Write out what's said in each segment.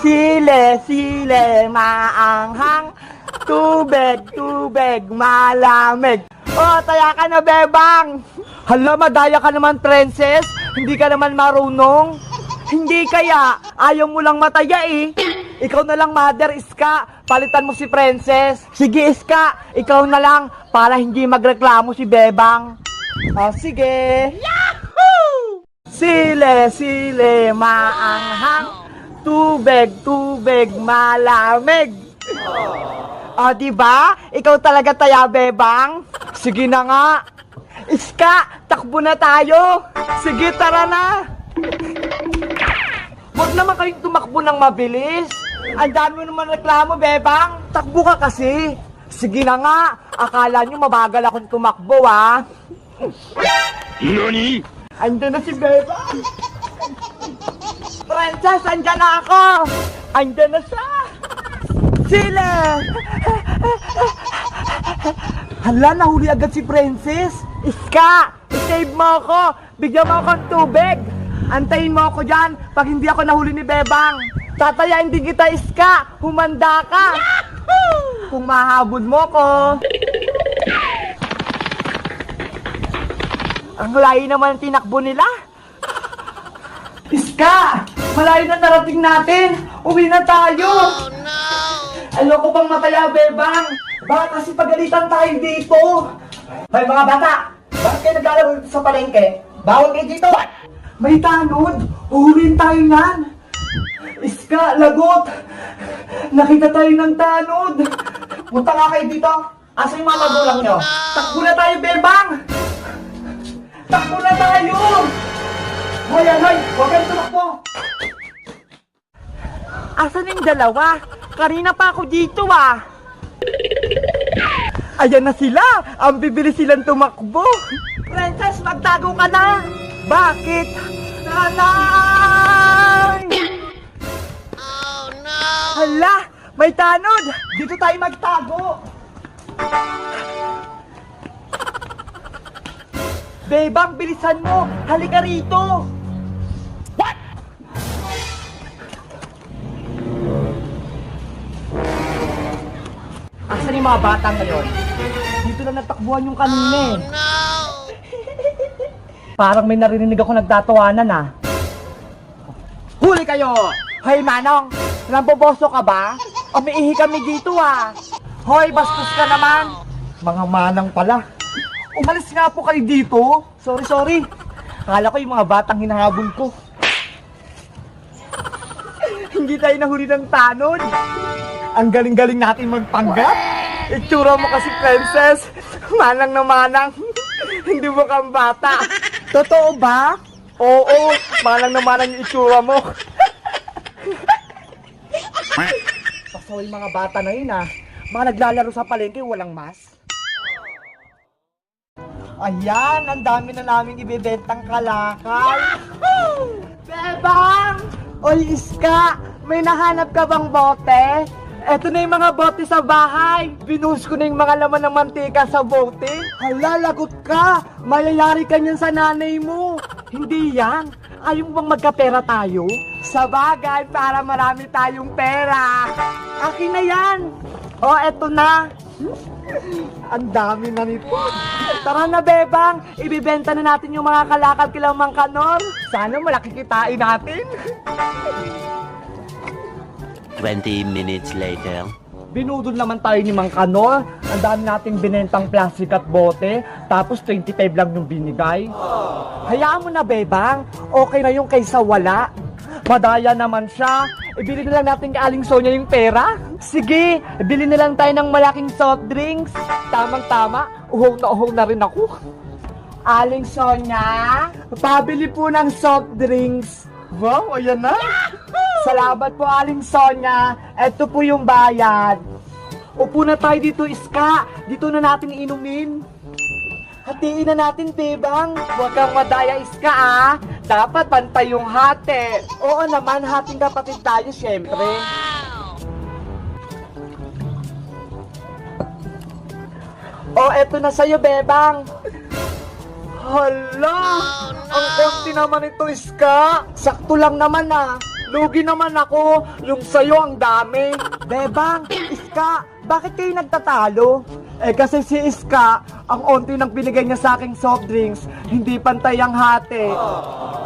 Sile, sile, maanghang. Tubig, tubig, malamig. Oh, taya ka na, bebang. Hala, madaya ka naman, princess. Hindi ka naman marunong. Hindi kaya, ayaw mo lang mataya eh. Ikaw na lang, Mother Iska. Palitan mo si princess. Sige, Iska, ikaw na lang para hindi magreklamo si bebang. Oh, sige. Yahoo! Sile, sile, maanghang. Tubig, tubig, malamig. O, diba? Ikaw talaga taya, bebang. Sige na nga. Iska, takbo na tayo. Sige, tara na. Huwag naman kayong tumakbo ng mabilis. Ang dami mo naman reklamo, bebang. Takbo ka kasi. Sige na nga. Akala nyo mabagal akong tumakbo, ha? NANI?! Andun na si bebang. Princess, andyan na ako. Andyan na siya. Sile! Hala, nahuli agad si princess. Iska, i-save mo ako. Bigyan mo akong tubig. Antayin mo ako dyan pag hindi ako nahuli ni bebang. Tatayain din kita, Iska. Humanda ka. Yahoo! Kung mahabol mo ko. Ang layo naman ang tinakbo nila. Iska, malayo na narating natin. Uwi na tayo. Oh, no! Ayoko pang mataya, bebang. Baka kasi pagalitan tayo dito. Hoy mga bata, bakit kayo naglalaro sa palengke? Bawal kayo dito. May tanod. Uhulihin tayo yan. Iska, lagot. Nakita tayo ng tanod. Punta nga kayo dito. Asa yung mga magulang nyo? Takbo na tayo, bebang. Takbo na tayo. Hoy, hoy, huwag kayo tumakbo. Asan yung dalawa? Kanina pa ako dito, ah. Ayan na sila. Ang bibilis silang tumakbo. Princess, magtago ka na. Bakit? Nanay! Oh, no! Hala, may tanod. Dito tayo magtago. Bebang, bilisan mo. Halika rito. What? Asan yung mga bata ngayon? Dito na natakbuhan yung kanina eh. Oh, no! Parang may narinig ako nagtatawanan ah. Huli kayo! Hoy Manong, namboboso ka ba? Umiihi kami dito ah. Hoy, bastos ka naman. Mga manang pala. Umalis nga po kayo dito. Sorry. Akala ko yung mga batang hinahabol ko. Hindi tayo nahuli ng tanod. Ang galing-galing natin magpanggap. Itsura mo kasi, princess. Manang na manang. Hindi mo kang bata. Totoo ba? Oo, manang na manang yung itsura mo. Pasaw yung mga bata na yun ah. Mga naglalaro sa palengke, walang mask. Ayan, ang dami na naming ibebentang kalakal. Bebang! Oy, Iska, may nahanap ka bang bote? Eto na yung mga bote sa bahay. Binuhos ko na yung mga laman ng mantika sa bote. Hala, lagot ka. Mayayari ka niyan sa nanay mo. Hindi yan. Ayaw bang magkapera tayo? Sa bagay, para marami tayong pera. Akin na yan. O, eto na. Ang dami na nito. Tara na, bebang. Ibibenta na natin yung mga kalakal kila Mang Kanor. Sana malaki kitain natin. 20 minutes later. Binudol naman tayo ni Mang Kanor. Ang dami nating binentang plastic at bote. Tapos 25 lang yung binigay. Hayaan mo na, bebang. Okay na yung kaysa wala. Madaya naman siya. Ibili na lang natin kay Aling Sonia yung pera. Sige, bili na lang tayo ng malaking soft drinks. Tamang-tama, uhong na rin ako. Aling Sonia, pabili po ng soft drinks. Wow, ayan na. Salamat po, Aling Sonia. Ito po yung bayad. Upo na tayo dito, Iska. Dito na natin inumin. Hatiin na natin, bebang. Huwag kang madaya, Iska, ah. Dapat pantay yung hati. Oo naman, hating kapatid tayo, syempre. Oh, eto na sa'yo, bebang. Hala! Ang konti naman ito, Iska. Sakto lang naman, ah. Lugi naman ako. Yung sa'yo ang dami. Bebang, Iska, bakit kayo nagtatalo? Eh kasi si Iska, ang onti nang binigay niya sa aking soft drinks, hindi pantay ang hati.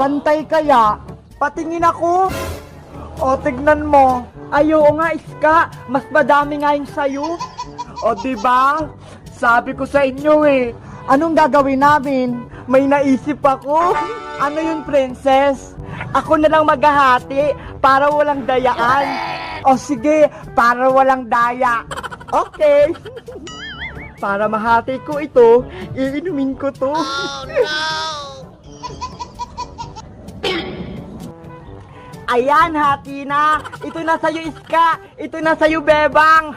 Pantay kaya? Patingin ako. O tignan mo. Ayo nga Iska, mas madami nga yung sayo. O diba? Sabi ko sa inyo eh. Anong gagawin namin? May naisip ako. Ano yun, princess? Ako na lang maghahati para walang dayaan. O sige, para walang daya. Okay. Para mahati ko ito, iinumin ko to. Ayan, hati na. Ito na sa'yo, Iska. Ito na sa'yo, Bebang.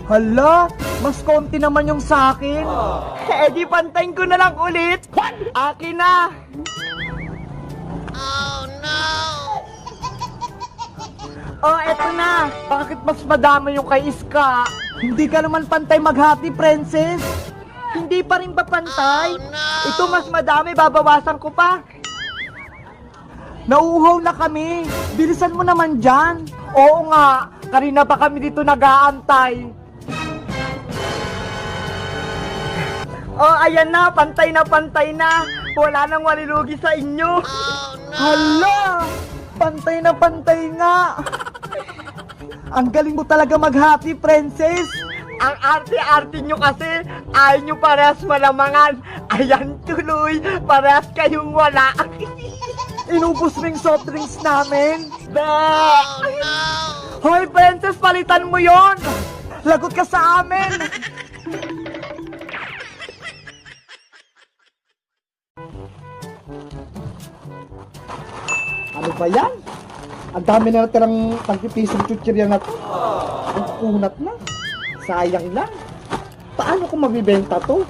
Hala, mas konti naman yung sa'kin. Eh di pantayin ko na lang ulit. Akin na. Oh, eto na. Bakit mas madami yung kay Iska? Hindi ka naman pantay maghati, princess. Hindi pa rin ba pantay? Ito mas madami, babawasan ko pa. Nauuhaw na kami. Bilisan mo naman dyan. Oo nga, kanina pa kami dito nag-aantay. Oh, ayan na, pantay na, pantay na. Wala nang walilugi sa inyo. Hala, pantay na, pantay nga. Ang galing mo talaga maghati, princess. Ang arte-arte nyo kasi, ayaw nyo parehas malamangan. Ayan tuloy, parehas kayong wala. Inubos mo yung soft drinks namin. Hoy, princess, palitan mo yon. Lagot ka sa amin. Ano ba yan? Ang dami na natirang tagpipisong chuchirya na to. Ang kunat na. Sayang lang. Paano ko mabibenta to?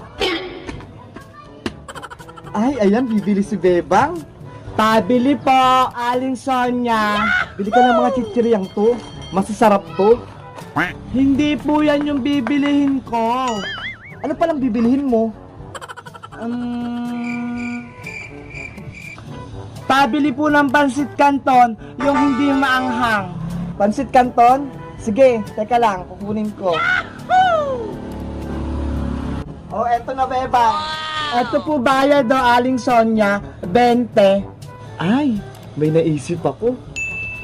Ay, ayan, bibili si Bebang. Pabili po, Aling Sonia. Bili ka ng mga chichiryang to. Masasarap to. Hindi po yan yung bibilihin ko. Ano palang bibilihin mo? Pabili po ng pansit canton, yung hindi maanghang. Pansit canton? Sige, teka lang, kukunin ko. Oh, eto na, Bebang. Eto po bayad do, Aling Sonia, 20. Ay, may naisip ako.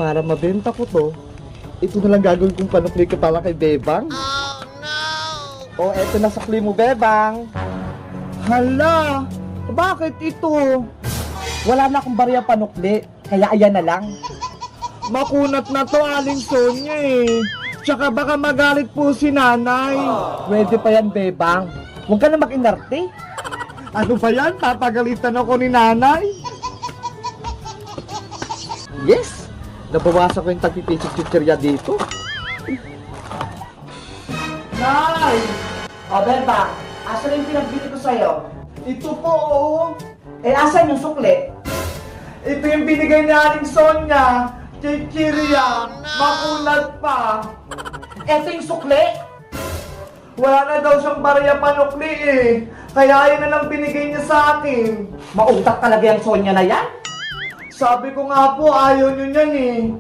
Para mabenta ko to, ito na lang gagawin kong panukli ko para kay Bebang. Oh, no! Oh, eto na sakli mo, Bebang. Hala, bakit ito? Wala na akong barya panukli, kaya ayan na lang. Makunat na to, Aling Sonia eh. Tsaka baka magalit po si nanay. Pwede pa yan, Bebang. Huwag ka na mag-inarte. Ano ba yan? Papagalitan ako ni nanay. Yes! Nabawasan ko yung tagpipisig-chichirya dito. Nay! O, Bebang, asan yung pinagbili ko sa'yo? Ito po, oo. Eh, asan yung sukli? Ito yung binigay ni Aling Sonia. Chichirya. Makunat pa. Ito yung sukli? Wala na daw siyang barya panukli eh. Kaya yun na lang binigay niya sa akin. Mautak talaga yung Sonia na yan? Sabi ko nga po, ayaw nyo yan eh.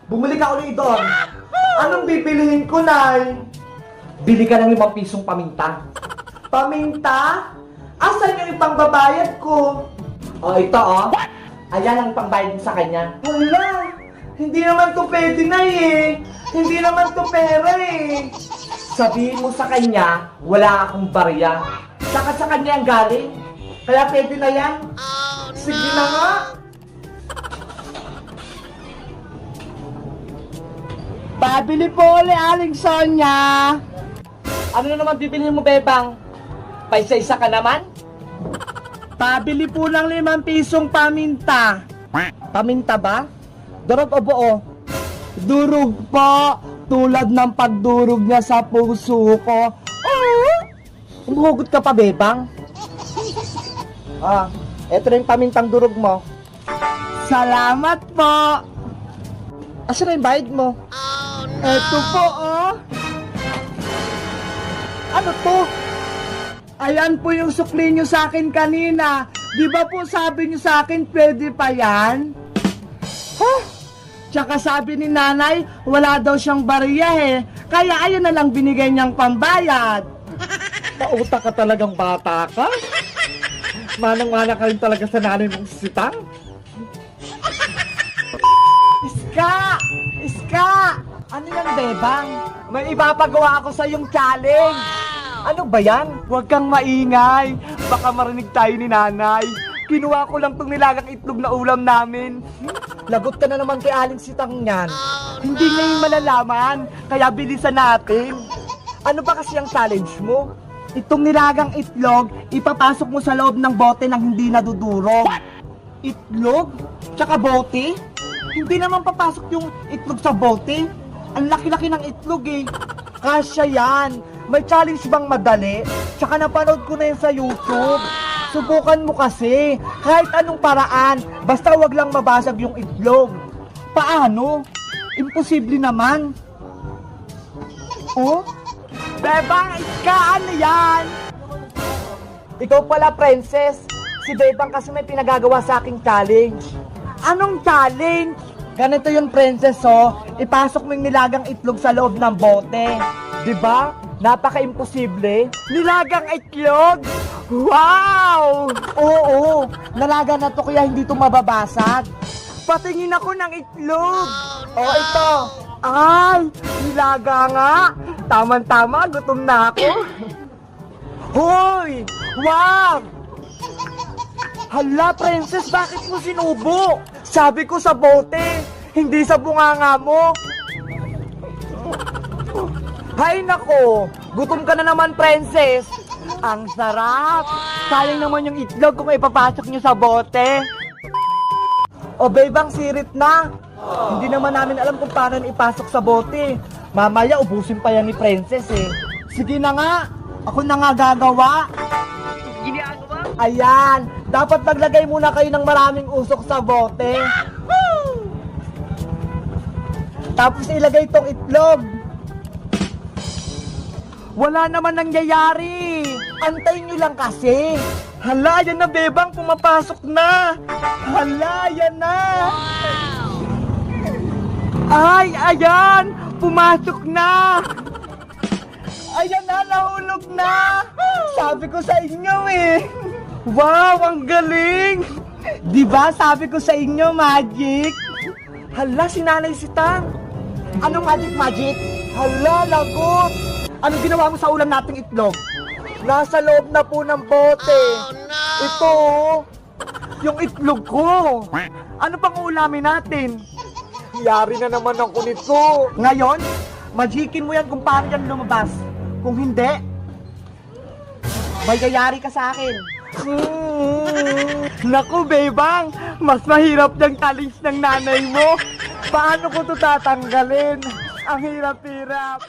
Bumili ka ulit doon. Anong bibilihin ko, Nay? Bili ka ng 5 pisong paminta. Paminta? Asan yung ipangbabayad ko? O, ito o. Ayan ang pangbayad sa kanya. Hala! Hindi naman to pwede na eh. Hindi naman to pera eh. Sabihin mo sa kanya, wala akong barya. Saka sa kanya ang galing. Kaya pwede na yan. Sige na nga. Pabili po ulit, Aling Sonia. Ano na naman bibilihin mo, Bebang? Paisa-isa ka naman? Pabili po ng 5 pisong paminta. Paminta ba? Durog o buo? Durog po. Tulad ng pagdurog niya sa puso ko. Umuhugot ka pa, Bebang? Eto na yung pamintang durog mo. Salamat po. Asa na yung bayad mo? Eto po, oh. Ano to? Ayan po yung sukli nyo sa akin kanina. Di ba po sabi nyo sa akin, pwede pa yan? Tsaka sabi ni nanay, wala daw siyang bariya eh. Kaya ayun na lang binigay niyang pambayad. Pauta ka talagang bata ka? Manang-mana ka rin talaga sa nanay mong sitang? Iska! Iska! Ano yan, Bebang? May ipapagawa ako sa yung challenge. Ano ba yan? Huwag kang maingay. Baka marinig tayo ni nanay. Kinuha ko lang tong nilagang itlog na ulam namin. Lagot ka na naman kay Aling Sitang yan. Hindi niya yung malalaman, kaya bilisan natin. Ano ba kasi ang challenge mo? Itong nilagang itlog, ipapasok mo sa loob ng bote nang hindi nadudurog. Itlog? Tsaka bote? Hindi naman papasok yung itlog sa bote. Ang laki-laki ng itlog eh. Kasya yan. May challenge bang madali? Tsaka napanood ko na yun sa YouTube. Subukan mo kasi, kahit anong paraan, basta wag lang mabasag yung itlog. Paano? Imposible naman. Oh? Bebang, Iska, ano yan? Ikaw pala, princess. Si Bebang kasi may pinagagawa sa aking challenge. Anong challenge? Ganito yung princess, oh. Ipasok mo yung nilagang itlog sa loob ng bote. Diba? Napaka-imposible. Nilagang itlog? Wow! Oo, nalaga na to kaya hindi to mababasag. Patingin ako ng itlog. Oh, ito. Ay, nilaga nga. Tama-tama, gutom na ako. Hoy! Wag! Hala, princess, bakit mo sinubo? Sabi ko sa bote, hindi sa bunganga mo. Hay nako, gutom ka na naman, princess. Ang sarap. Sayang naman yung itlog kung ipapasok nyo sa bote. O Bebang, sirit na. Hindi naman namin alam kung paano ipasok sa bote. Mamaya ubusin pa yan ni princess eh. Sige na nga, ako na nga gagawa. Ginagawa? Ayan, dapat maglagay muna kayo ng maraming usok sa bote. Tapos ilagay tong itlog. Wala naman nangyayari. Antayin nyo lang kasi. Hala, yan na, Bebang, pumapasok na. Hala, yan na. Ay, ayan, pumasok na. Ayan na, nahulog na. Sabi ko sa inyo eh. Wow, ang galing. Diba, sabi ko sa inyo, magic. Hala, si Nanay Sitang. Anong magic? Hala, lagot. Anong ginawa mo sa ulam nating itlog? Nasa loob na po ng bote. Oh, no! Ito, yung itlog ko. Ano pang ulamin natin? Yari na naman ako nito. Ngayon, magikin mo yan kung paano yan lumabas. Kung hindi, mayayari ka sa akin. Naku, Bebang, mas mahirap yung challenge ng nanay mo. Paano ko ito tatanggalin? Ang hirap-hirap.